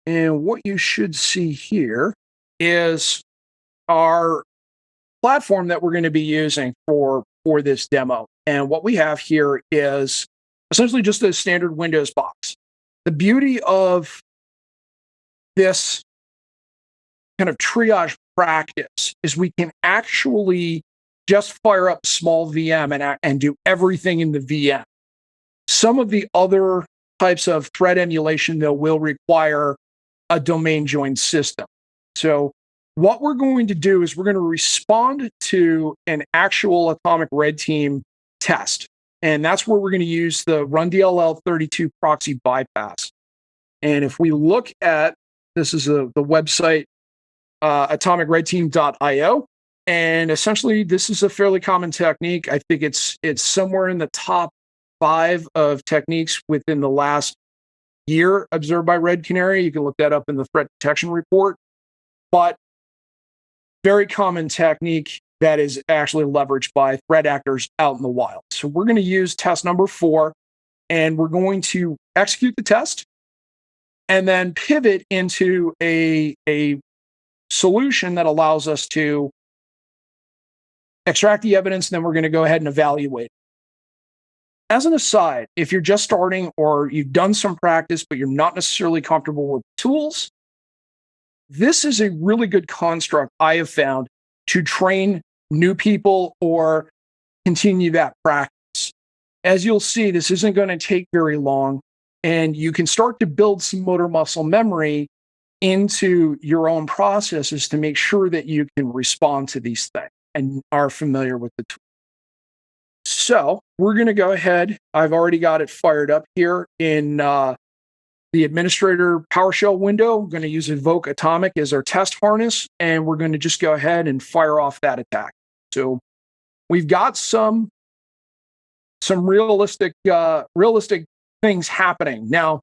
And what you should see here is our platform that we're going to be using for this demo. And what we have here is essentially just a standard Windows box. The beauty of this kind of triage practice is we can actually just fire up small VM and do everything in the VM. Some of the other types of threat emulation, though, will require a domain joined system. So what we're going to do is we're going to respond to an actual Atomic Red Team test. And that's where we're going to use the run DLL 32 proxy bypass. And if we look at, this is the website, atomicredteam.io. And essentially, this is a fairly common technique. I think it's somewhere in the top 5 of techniques within the last year observed by Red Canary. You can look that up in the threat detection report. But very common technique that is actually leveraged by threat actors out in the wild. So we're going to use test number 4, and we're going to execute the test and then pivot into a solution that allows us to extract the evidence, and then we're going to go ahead and evaluate it. As an aside, if you're just starting or you've done some practice, but you're not necessarily comfortable with tools, this is a really good construct I have found to train new people or continue that practice. As you'll see, this isn't going to take very long, and you can start to build some motor muscle memory into your own processes to make sure that you can respond to these things and are familiar with the tool. So we're going to go ahead. I've already got it fired up here in the administrator PowerShell window. I'm going to use Evoke Atomic as our test harness, and we're going to just go ahead and fire off that attack. So we've got some realistic things happening. Now,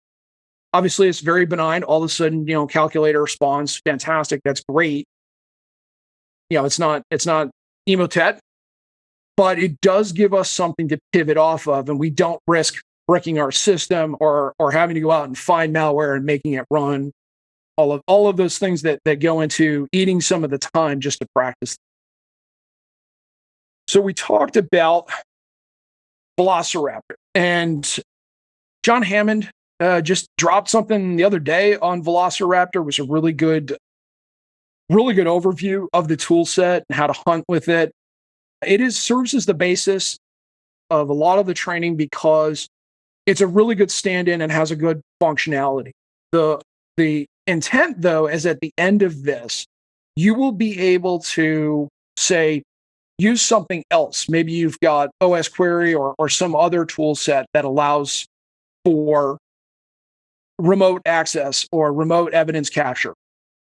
obviously, it's very benign. All of a sudden, calculator responds, fantastic. That's great. It's not Emotet, but it does give us something to pivot off of, and we don't risk breaking our system or having to go out and find malware and making it run. All of those things that go into eating some of the time just to practice. So we talked about Velociraptor, and John Hammond just dropped something the other day on Velociraptor. It was a really good overview of the tool set and how to hunt with it. It serves as the basis of a lot of the training because it's a really good stand-in and has a good functionality. The intent, though, is at the end of this, you will be able to say, use something else. Maybe you've got OS Query or some other tool set that allows for remote access or remote evidence capture.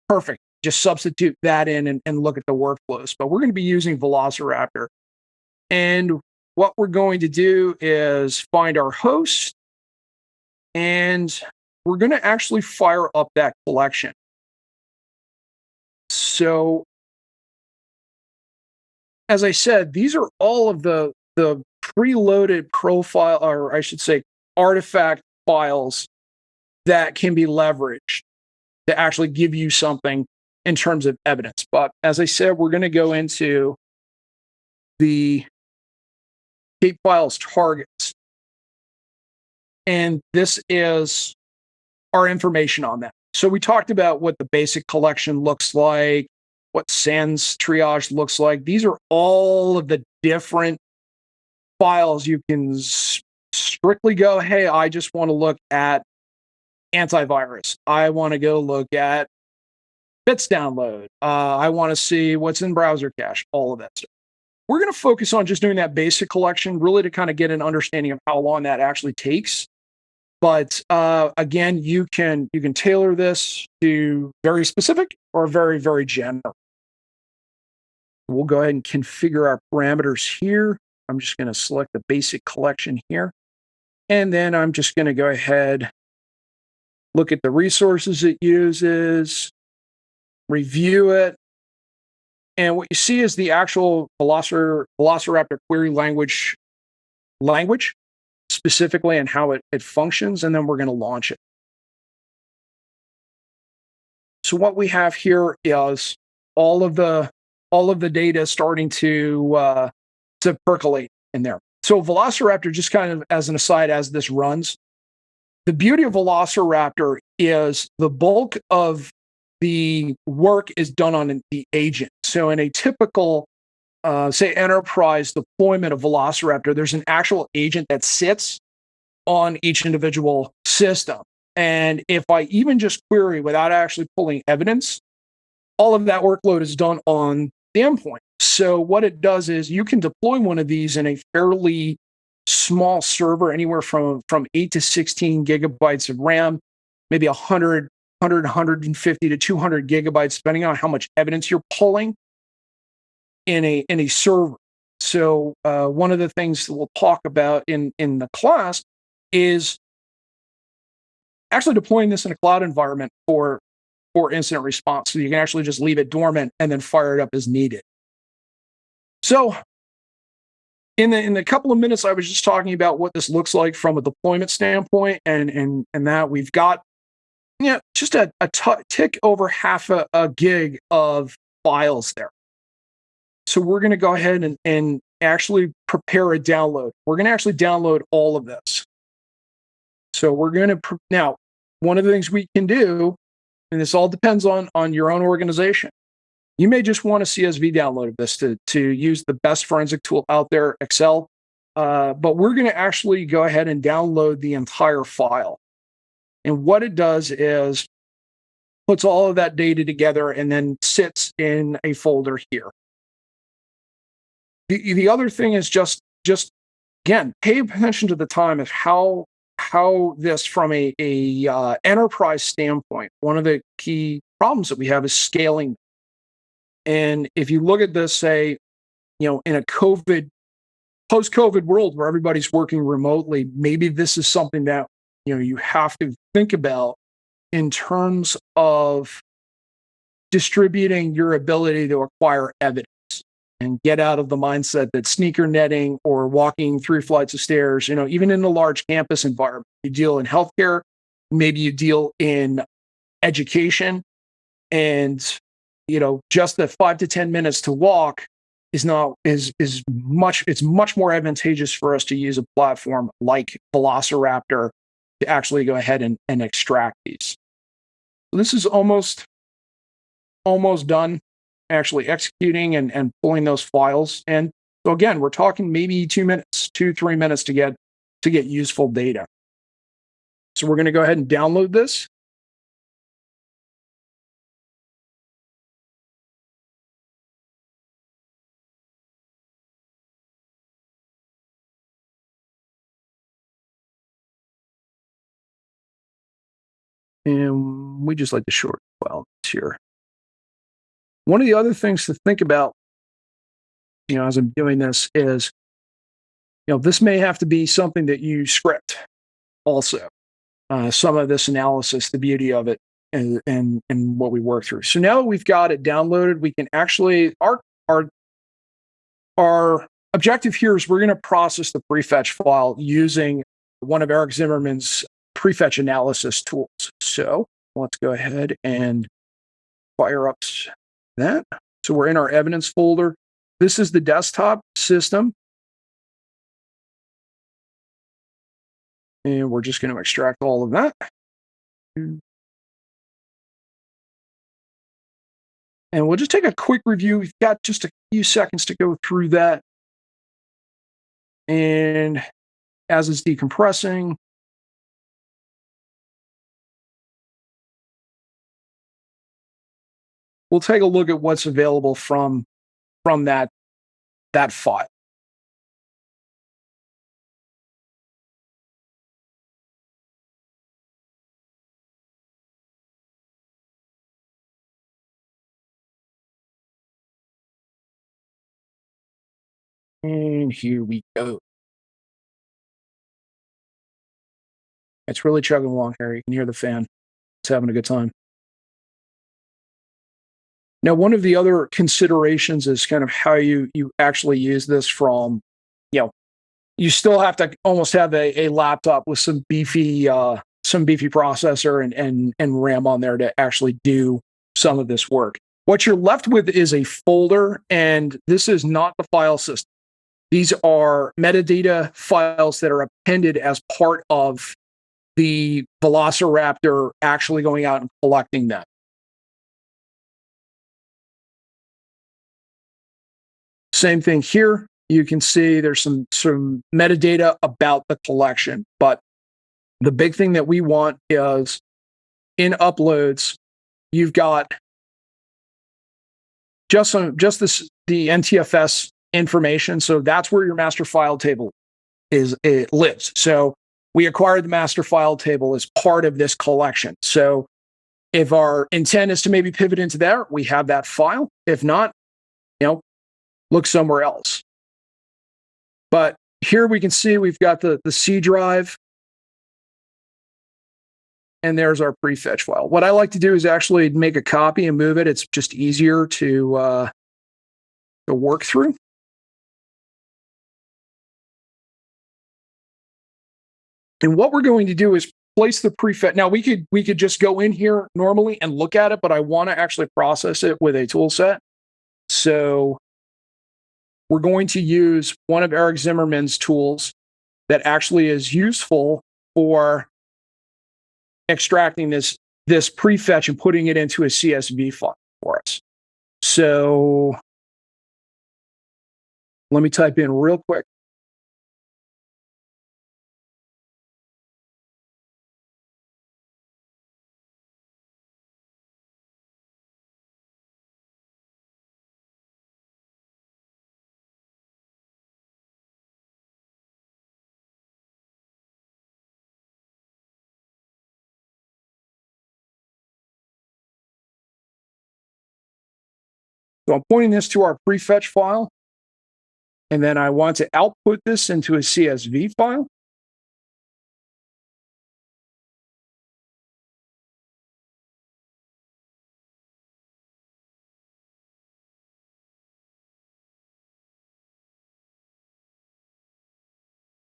Perfect. Just substitute that in and look at the workflows. But we're going to be using Velociraptor. And what we're going to do is find our host, and we're going to actually fire up that collection. So, as I said, these are all of the preloaded profile, or I should say, artifact files that can be leveraged to actually give you something in terms of evidence. But as I said, we're going to go into the tape files targets. And this is our information on that. So we talked about what the basic collection looks like, what SANS triage looks like. These are all of the different files you can strictly go, hey, I just want to look at antivirus. I want to go look at bits download. I want to see what's in browser cache, all of that stuff. We're going to focus on just doing that basic collection, really to kind of get an understanding of how long that actually takes. But again, you can tailor this to very specific or very, very general. We'll go ahead and configure our parameters here. I'm just going to select the basic collection here. And then I'm just going to go ahead, look at the resources it uses, review it. And what you see is the actual Velociraptor query language specifically and how it functions. And then we're going to launch it. So what we have here is all of the data starting to percolate in there. So Velociraptor, just kind of as an aside, as this runs, the beauty of Velociraptor is the bulk of the work is done on the agent. So in a typical, say, enterprise deployment of Velociraptor, there's an actual agent that sits on each individual system. And if I even just query without actually pulling evidence, all of that workload is done on the endpoint. So what it does is you can deploy one of these in a fairly small server, anywhere from 8 to 16 gigabytes of RAM, maybe 150 to 200 gigabytes, depending on how much evidence you're pulling in a server. So one of the things that we'll talk about in the class is actually deploying this in a cloud environment for incident response. So you can actually just leave it dormant and then fire it up as needed. So in the couple of minutes I was just talking about what this looks like from a deployment standpoint, and that we've got just a tick over half a gig of files there. So we're going to go ahead and actually prepare a download. We're going to actually download all of this. So we're going to now, one of the things we can do, and this all depends on your own organization. You may just want a CSV download of this to use the best forensic tool out there, Excel. But we're going to actually go ahead and download the entire file. And what it does is puts all of that data together and then sits in a folder here. The other thing is just again, pay attention to the time of how this, from a enterprise standpoint, one of the key problems that we have is scaling. And if you look at this, say, in a post-COVID world where everybody's working remotely, maybe this is something that you have to think about in terms of distributing your ability to acquire evidence and get out of the mindset that sneaker netting or walking 3 flights of stairs, even in a large campus environment, you deal in healthcare, maybe you deal in education, and just the 5 to 10 minutes to walk is much more advantageous for us to use a platform like Velociraptor to actually go ahead and extract these. So this is almost done, actually executing and pulling those files. And so again, we're talking maybe 3 minutes to get useful data. So we're going to go ahead and download this. And we just like the short file here. One of the other things to think about, as I'm doing this is, this may have to be something that you script also. Some of this analysis, the beauty of it, and what we work through. So now that we've got it downloaded, we can actually, our objective here is we're going to process the Prefetch file using one of Eric Zimmerman's Prefetch analysis tools. So let's go ahead and fire up that. So we're in our evidence folder. This is the desktop system. And we're just going to extract all of that. And we'll just take a quick review. We've got just a few seconds to go through that. And as it's decompressing, we'll take a look at what's available from that file. And here we go. It's really chugging along here. You can hear the fan. It's having a good time. Now, one of the other considerations is kind of how you actually use this from, you still have to almost have a laptop with some beefy processor and RAM on there to actually do some of this work. What you're left with is a folder, and this is not the file system. These are metadata files that are appended as part of the Velociraptor actually going out and collecting them. Same thing here. You can see there's some metadata about the collection, but the big thing that we want is in uploads, you've got the NTFS information. So that's where your master file table lives. So we acquired the master file table as part of this collection. So if our intent is to maybe pivot into there, we have that file. If not, look somewhere else. But here we can see we've got the C drive, and there's our prefetch file. What I like to do is actually make a copy and move it. It's just easier to work through. And what we're going to do is place the prefetch. Now we could just go in here normally and look at it, but I want to actually process it with a tool set. So we're going to use one of Eric Zimmerman's tools that actually is useful for extracting this prefetch and putting it into a CSV file for us. So let me type in real quick. So I'm pointing this to our prefetch file, and then I want to output this into a CSV file.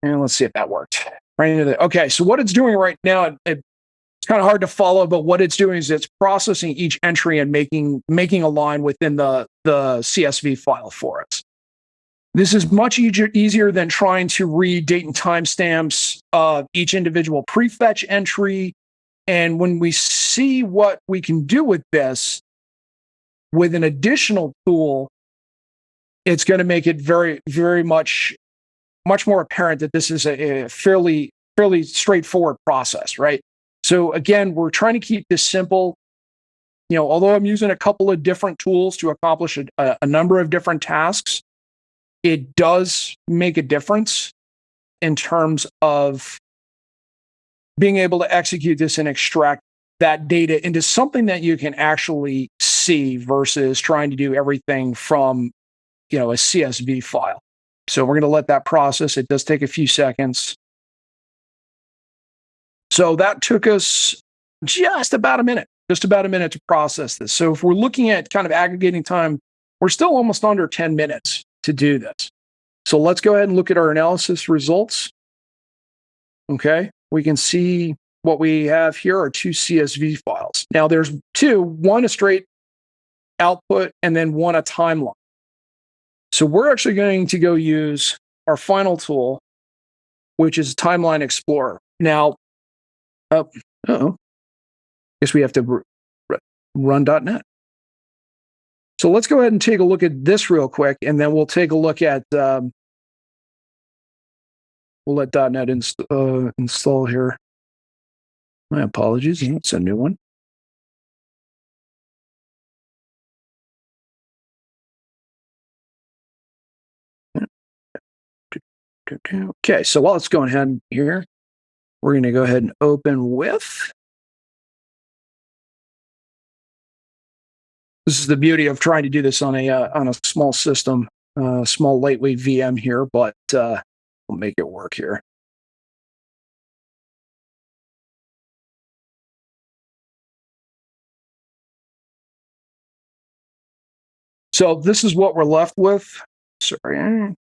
And let's see if that worked. Right into the, okay, so what it's doing right now, it's kind of hard to follow, but what it's doing is it's processing each entry and making a line within the CSV file for us. This is much easier than trying to read date and timestamps of each individual prefetch entry. And when we see what we can do with this, with an additional tool, it's going to make it very, very much more apparent that this is a fairly straightforward process, right? So again, we're trying to keep this simple. Although I'm using a couple of different tools to accomplish a number of different tasks, it does make a difference in terms of being able to execute this and extract that data into something that you can actually see versus trying to do everything from, a CSV file. So we're going to let that process. It does take a few seconds. So that took us just about a minute to process this. So if we're looking at kind of aggregating time, we're still almost under 10 minutes to do this. So let's go ahead and look at our analysis results. Okay, we can see what we have here are two CSV files. Now there's two, one a straight output and then one a timeline. So we're actually going to go use our final tool, which is Timeline Explorer. Now, guess we have to run .NET. So let's go ahead and take a look at this real quick, and then we'll take a look at, we'll let .NET install here. My apologies, it's a new one. Okay, so while it's going ahead here, we're going to go ahead and open with. This is the beauty of trying to do this on a small system, small lightweight VM here, but we'll make it work here. So this is what we're left with. Sorry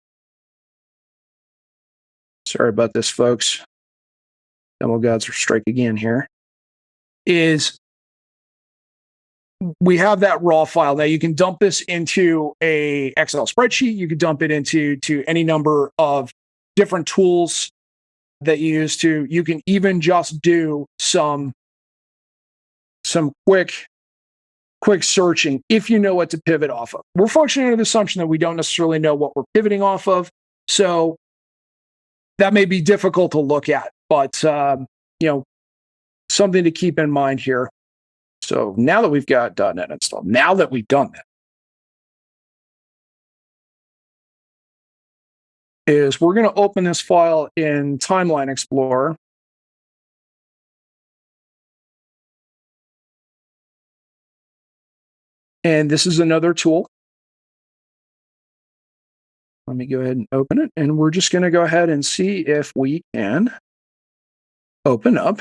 about this, folks. Demo gods are strike again here. Is we have that raw file. Now you can dump this into a Excel spreadsheet. You can dump it into any number of different tools that you use to. You can even just do some quick searching if you know what to pivot off of. We're functioning under the assumption that we don't necessarily know what we're pivoting off of, so that may be difficult to look at, but something to keep in mind here. So now that we've got .NET installed, now that we've done that, is we're going to open this file in Timeline Explorer. And this is another tool. Let me go ahead and open it. And we're just going to go ahead and see if we can open up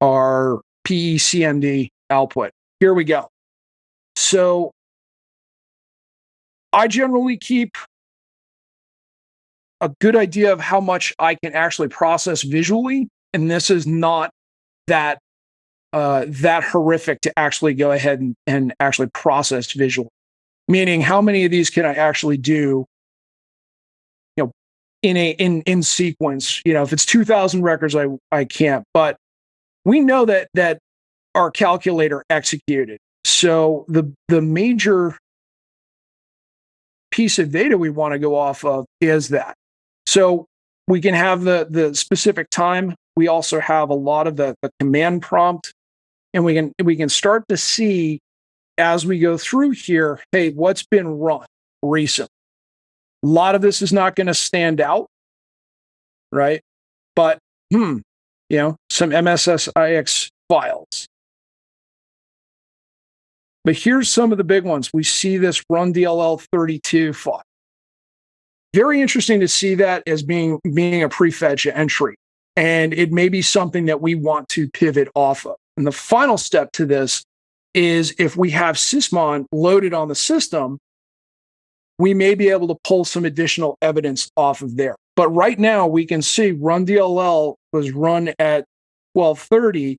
our PECMD output. Here we go. So I generally keep a good idea of how much I can actually process visually, and this is not that horrific to actually go ahead and actually process visually. Meaning, how many of these can I actually do, in sequence? If it's 2,000 records, I can't. But we know that our calculator executed. So the major piece of data we want to go off of is that. So we can have the specific time. We also have a lot of the command prompt, and we can start to see as we go through here, hey, what's been run recently? A lot of this is not going to stand out, right? But some MSSIX files. But here's some of the big ones. We see this run DLL 32 file. Very interesting to see that as being a prefetch entry. And it may be something that we want to pivot off of. And the final step to this is if we have sysmon loaded on the system, we may be able to pull some additional evidence off of there. But right now we can see run DLL was run at 1230.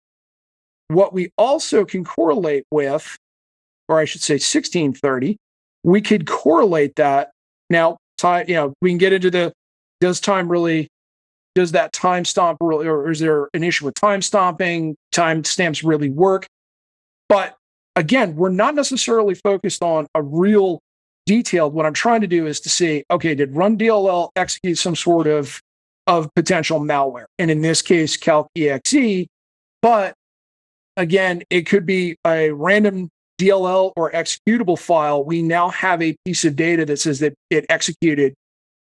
What we also can correlate with, or I should say 1630, we could correlate that. Now, time, we can get into does that time stomp really, or is there an issue with time stomping? Time stamps really work. But again, we're not necessarily focused on a real detailed. What I'm trying to do is to see, okay, did run DLL execute some sort of potential malware? And in this case, calc.exe. But again, it could be a random DLL or executable file. We now have a piece of data that says that it executed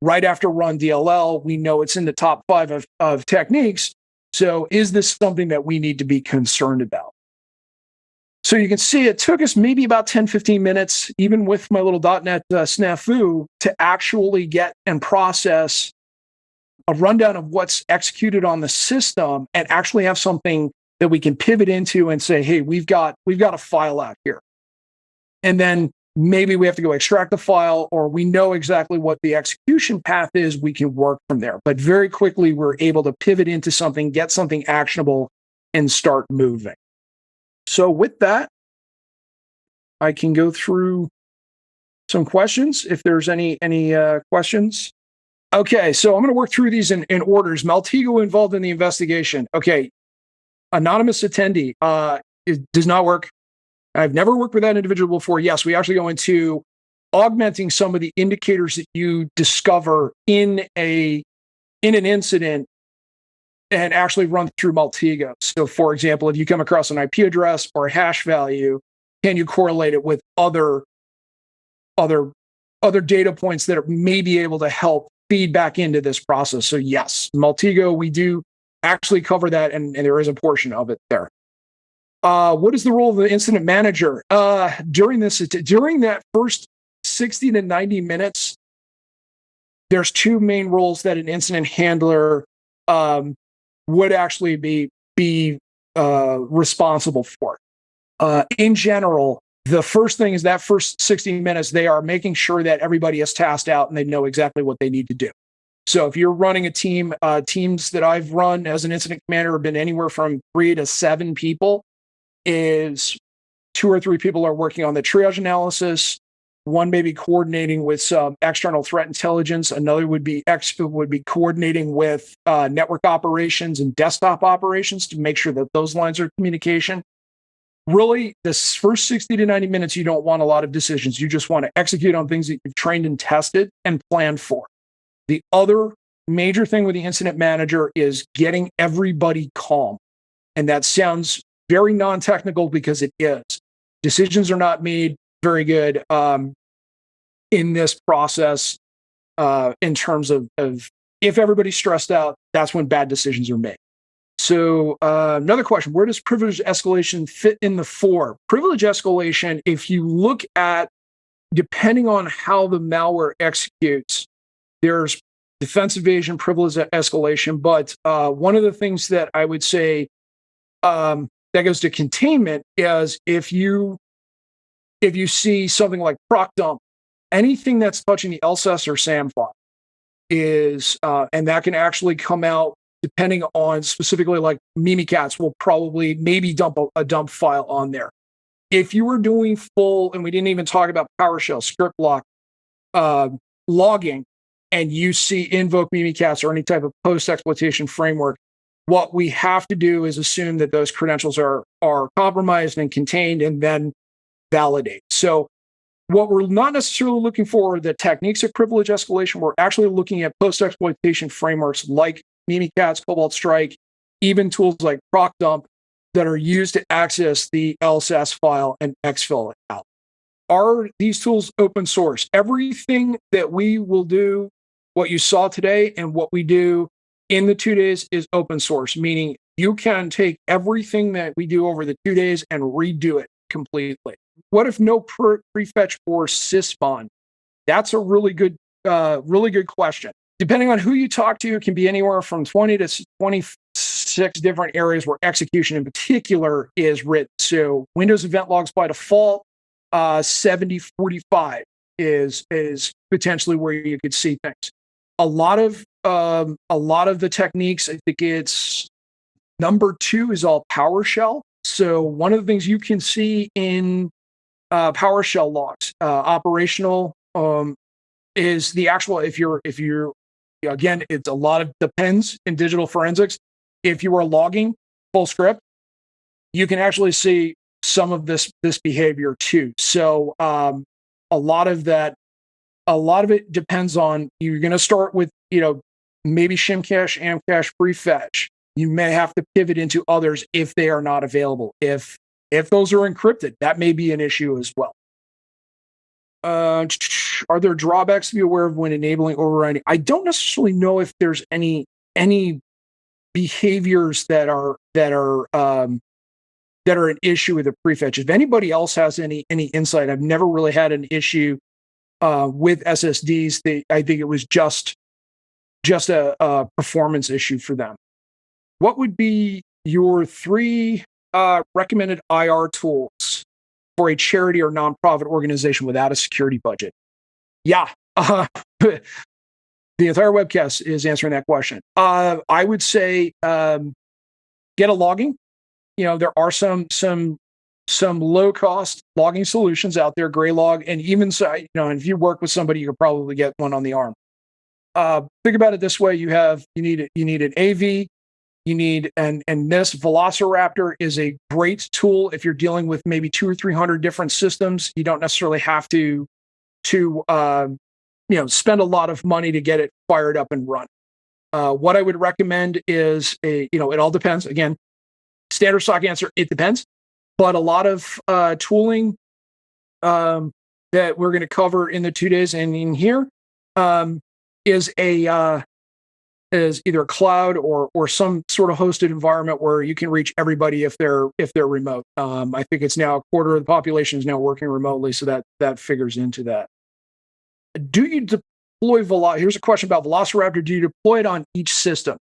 right after run DLL. We know it's in the top 5 of techniques. So is this something that we need to be concerned about? So you can see it took us maybe about 10, 15 minutes, even with my little .NET snafu, to actually get and process a rundown of what's executed on the system and actually have something that we can pivot into and say, hey, we've got a file out here. And then maybe we have to go extract the file, or we know exactly what the execution path is. We can work from there. But very quickly, we're able to pivot into something, get something actionable, and start moving. So with that, I can go through some questions if there's any questions. Okay, so I'm going to work through these in orders. Maltego involved in the investigation. Okay, anonymous attendee. It does not work. I've never worked with that individual before. Yes, we actually go into augmenting some of the indicators that you discover in an incident and actually run through Maltego. So for example, if you come across an IP address or a hash value, can you correlate it with other data points that may be able to help feed back into this process? So yes, Maltego, we do actually cover that, and there is a portion of it there. What is the role of the incident manager? During that first 60 to 90 minutes, there's 2 main roles that an incident handler would actually be responsible for. In general, the first thing is that first 60 minutes, they are making sure that everybody is tasked out and they know exactly what they need to do. So if you're running a team, teams that I've run as an incident commander have been anywhere from 3 to 7 people. Is 2 or 3 people are working on the triage analysis. One may be coordinating with some external threat intelligence. Another would be coordinating with network operations and desktop operations to make sure that those lines are communication. Really, this first 60 to 90 minutes, you don't want a lot of decisions. You just want to execute on things that you've trained and tested and planned for. The other major thing with the incident manager is getting everybody calm. And that sounds very non-technical because it is. Decisions are not made very good in this process in terms of if everybody's stressed out, that's when bad decisions are made. So another question, where does privilege escalation fit in the 4? Privilege escalation, if you look at, depending on how the malware executes, there's defense evasion, privilege escalation, but one of the things that I would say that goes to containment is if you see something like proc dump, anything that's touching the LSS or SAM file is, and that can actually come out depending on specifically like Mimikatz will probably maybe dump a dump file on there. If you were doing full, and we didn't even talk about PowerShell, script block, logging, and you see invoke Mimikatz or any type of post-exploitation framework, what we have to do is assume that those credentials are compromised and contained and then validate. So what we're not necessarily looking for are the techniques of privilege escalation. We're actually looking at post-exploitation frameworks like Mimikatz, Cobalt Strike, even tools like ProcDump that are used to access the LSS file and exfil it out. Are these tools open source? Everything that we will do, what you saw today and what we do in the 2 days is open source, meaning you can take everything that we do over the 2 days and redo it completely. What if no prefetch or sysmon? That's a really good question. Depending on who you talk to, it can be anywhere from 20 to 26 different areas where execution in particular is written. So Windows event logs by default, 70-45 is potentially where you could see things. A lot of the techniques, I think it's number 2 is all PowerShell. So one of the things you can see in PowerShell logs, operational, is the actual, if you're again, it's a lot of depends in digital forensics. If you are logging full script, you can actually see some of this behavior too. So a lot of it depends on, you're going to start with, maybe Shimcache, Amcache, Prefetch. You may have to pivot into others if they are not available. If those are encrypted, that may be an issue as well. Are there drawbacks to be aware of when enabling overriding? I don't necessarily know if there's any behaviors that are an issue with the prefetch. If anybody else has any insight, I've never really had an issue with SSDs. I think it was just a performance issue for them. What would be your 3 recommended IR tools for a charity or nonprofit organization without a security budget? Yeah, the entire webcast is answering that question. I would say get a logging. There are some low cost logging solutions out there, Graylog, and even so, and if you work with somebody, you could probably get one on the arm. Think about it this way: you need an AV. You need, and this Velociraptor is a great tool if you're dealing with maybe 200 or 300 different systems. You don't necessarily have to spend a lot of money to get it fired up and run. What I would recommend is it all depends. Again, standard stock answer, it depends. But a lot of tooling that we're going to cover in the 2 days and in here is either a cloud or some sort of hosted environment where you can reach everybody if they're remote. I think it's now a quarter of the population is now working remotely, so that figures into that. Do you deploy Here's a question about Velociraptor. Do you deploy it on each system?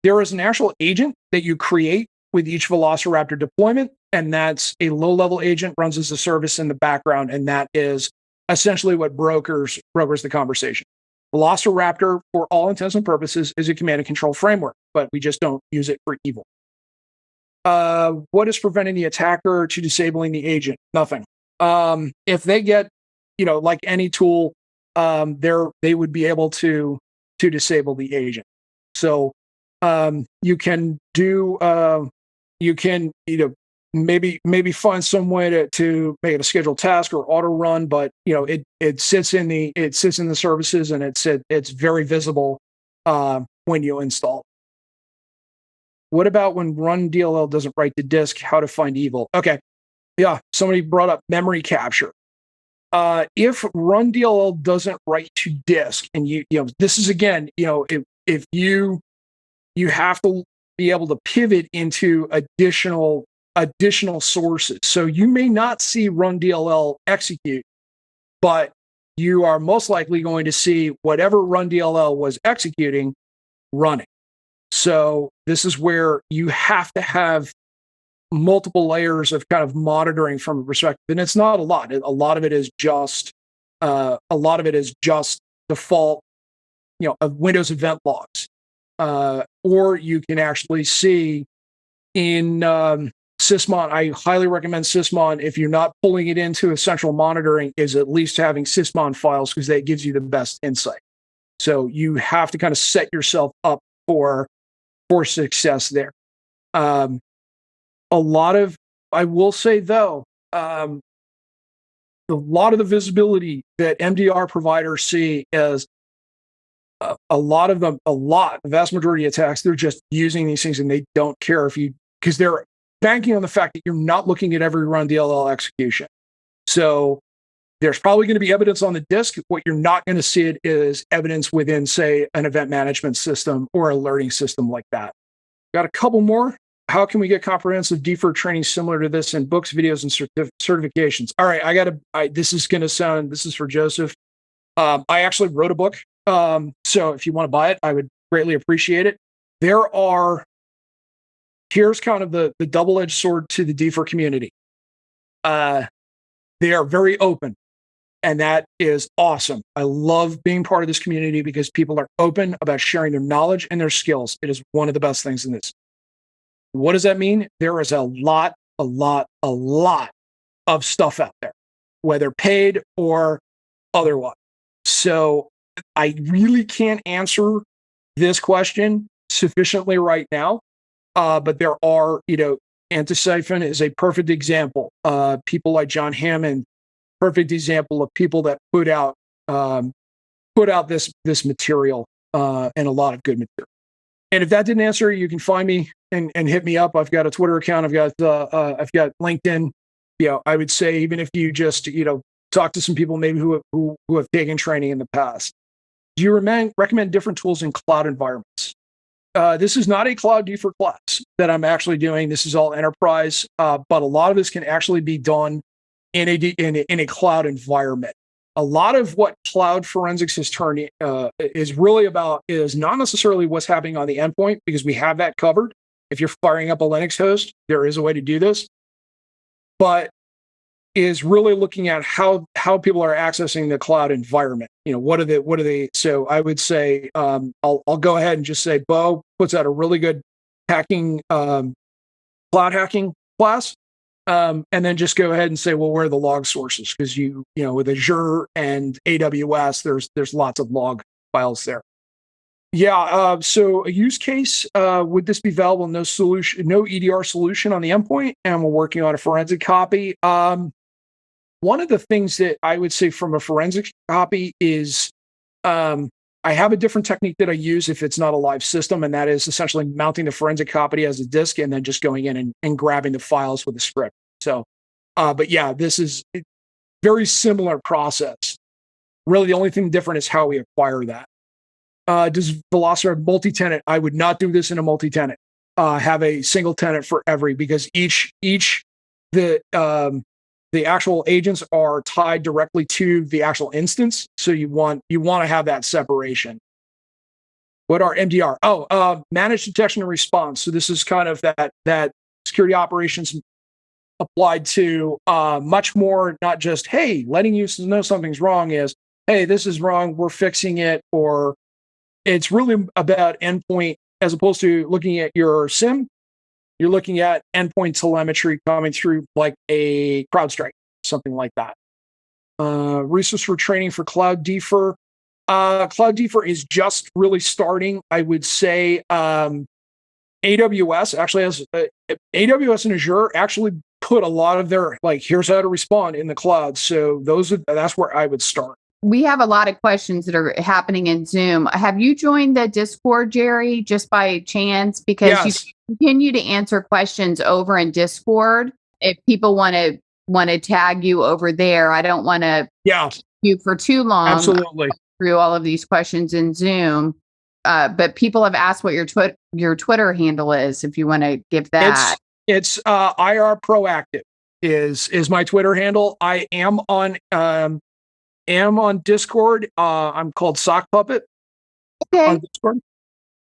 There is an actual agent that you create with each Velociraptor deployment, and that's a low-level agent, runs as a service in the background, and that is essentially what brokers the conversation. Velociraptor, for all intents and purposes, is a command and control framework, but we just don't use it for evil. What is preventing the attacker to disabling the agent? Nothing. If they get, like any tool, they would be able to disable the agent. So you can do, maybe find some way to make it a scheduled task or auto run, but it sits in the services, and it's very visible when you install. What about when run DLL doesn't write to disk? How to find evil? Okay, yeah, somebody brought up memory capture. If run DLL doesn't write to disk, and this is again, if you have to be able to pivot into additional sources. So you may not see run DLL execute, but you are most likely going to see whatever run DLL was executing running. So this is where you have to have multiple layers of kind of monitoring from a perspective, and it's not a lot. A lot of it is just default, of Windows event logs, or you can actually see in sysmon. I highly recommend sysmon if you're not pulling it into a central monitoring, is at least having sysmon files, because that gives you the best insight. So you have to kind of set yourself up for success there. I will say though, a lot of the visibility that MDR providers see is the vast majority of attacks, they're just using these things and they don't care because they're banking on the fact that you're not looking at every run DLL execution. So there's probably going to be evidence on the disk. What you're not going to see it is evidence within, say, an event management system or alerting system like that. Got a couple more. How can we get comprehensive DIFR training similar to this in books, videos, and certifications? All right, this is for Joseph. I actually wrote a book. So if you want to buy it, I would greatly appreciate it. Here's kind of the double-edged sword to the DIFR community. They are very open, and that is awesome. I love being part of this community because people are open about sharing their knowledge and their skills. It is one of the best things in this. What does that mean? There is a lot of stuff out there, whether paid or otherwise. So I really can't answer this question sufficiently right now. But there are, Antisyphon is a perfect example. People like John Hammond, perfect example of people that put out this material, and a lot of good material. And if that didn't answer, you can find me and hit me up. I've got a Twitter account. I've got LinkedIn. I would say, even if you just talk to some people maybe who have taken training in the past. Do you recommend different tools in cloud environments? This is not a cloud DIFR class that I'm actually doing. This is all enterprise, but a lot of this can actually be done in a cloud environment. A lot of what cloud forensics is really about is not necessarily what's happening on the endpoint, because we have that covered. If you're firing up a Linux host, there is a way to do this, but is really looking at how people are accessing the cloud environment. What are they? So I would say, I'll go ahead and just say, Bo puts out a really good hacking, cloud hacking class. And then just go ahead and say, well, where are the log sources? Because with Azure and AWS, there's lots of log files there. Yeah. So a use case, would this be valuable? No EDR solution on the endpoint, and we're working on a forensic copy. One of the things that I would say from a forensic copy is, I have a different technique that I use if it's not a live system, and that is essentially mounting the forensic copy as a disk and then just going in and grabbing the files with a script. So, but yeah, this is a very similar process. Really, the only thing different is how we acquire that. Does Velociraptor multi-tenant? I would not do this in a multi-tenant. Have a single tenant for every, because the actual agents are tied directly to the actual instance. So you want to have that separation. What are MDR? Managed detection and response. So this is kind of that security operations applied to much more, not just, hey, letting you know something's wrong, is hey, this is wrong, we're fixing it, or it's really about endpoint as opposed to looking at your SIM. You're looking at endpoint telemetry coming through like a CrowdStrike, something like that. Resource for training for Cloud DIFR. Cloud DIFR is just really starting. I would say AWS actually has AWS and Azure actually put a lot of their here's how to respond in the cloud. So that's where I would start. We have a lot of questions that are happening in Zoom. Have you joined the Discord, Jerry, just by chance? Because yes. You continue to answer questions over in Discord. If people want to tag you over there, I don't want to keep you for too long. Absolutely. Through all of these questions in Zoom. But people have asked what your Twitter handle is, if you want to give that. It's IR Proactive is my Twitter handle. I am on Discord. I'm called Sock Puppet. Okay. On Discord.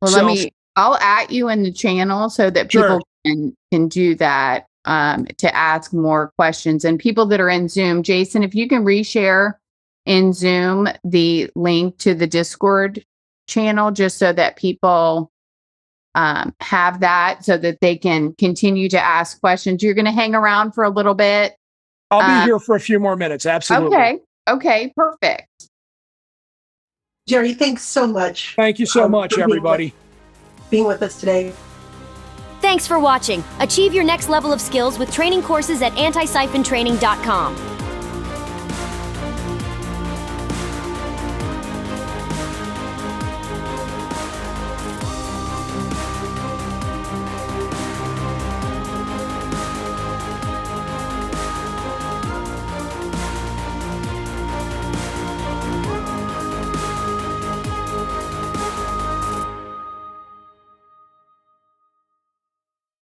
Well, I'll at you in the channel so that people can do that to ask more questions. And people that are in Zoom, Jason, if you can reshare in Zoom the link to the Discord channel, just so that people have that, so that they can continue to ask questions. You're going to hang around for a little bit. I'll be here for a few more minutes. Absolutely. Okay, perfect. Jerry, thanks so much. Thank you so much, everybody. Being with us today. Thanks for watching. Achieve your next level of skills with training courses at antisyphontraining.com.